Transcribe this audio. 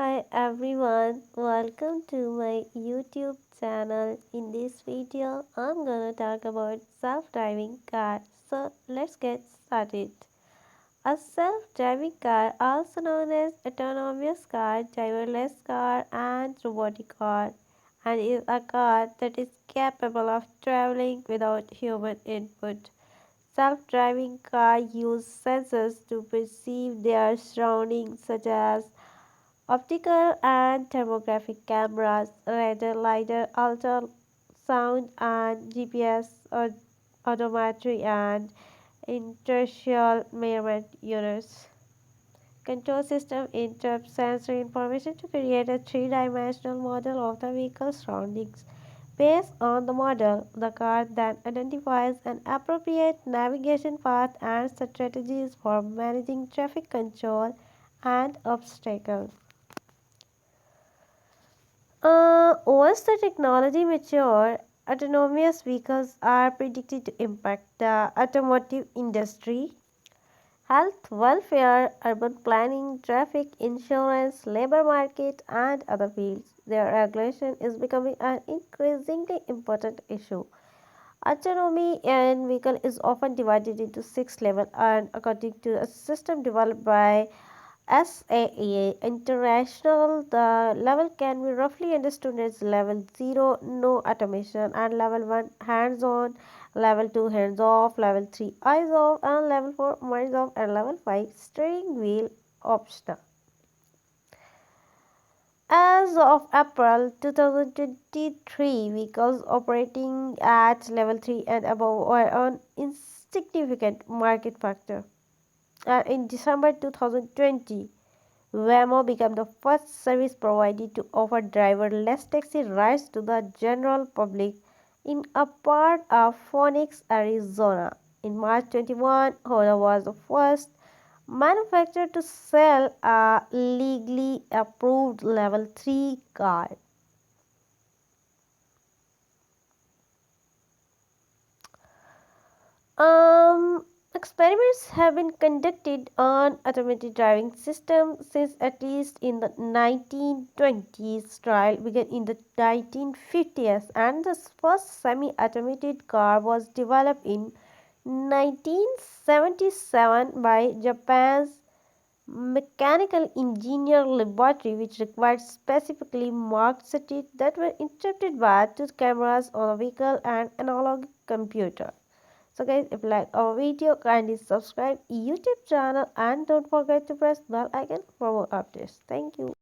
Hi everyone, welcome to my YouTube channel. In this video, I'm gonna talk about self-driving car. So let's get started. A self-driving car, also known as autonomous car, driverless car, and robotic car, and is a car that is capable of traveling without human input. Self-driving cars use sensors to perceive their surroundings such as optical and thermographic cameras, radar, lidar, ultrasound, and GPS odometry and inertial measurement units. Control system interprets sensory information to create a three-dimensional model of the vehicle's surroundings. Based on the model, the car then identifies an appropriate navigation path and strategies for managing traffic control and obstacles. Once the technology matures, autonomous vehicles are predicted to impact the automotive industry, health, welfare, urban planning, traffic, insurance, labor market, and other fields. Their regulation is becoming an increasingly important issue. Autonomy in vehicle is often divided into six levels and according to a system developed by SAE International, the level can be roughly understood as level 0 no automation and level 1 hands on, level 2 hands off, level 3 eyes off, and level 4 minds off, and level 5 steering wheel optional. As of April 2023, vehicles operating at level 3 and above were an insignificant market factor. And in December 2020, Waymo became the first service provider to offer driverless taxi rides to the general public in a part of Phoenix, Arizona. In March 21, Honda was the first manufacturer to sell a legally approved Level 3 car. Experiments have been conducted on automated driving systems since at least in the 1920s. Trial began in the 1950s, and the first semi-automated car was developed in 1977 by Japan's mechanical engineer laboratory, which required specifically marked circuits that were interpreted by two cameras on a vehicle and analog computer. So guys, if you like our video, kindly subscribe YouTube channel and don't forget to press bell icon for more updates. Thank you.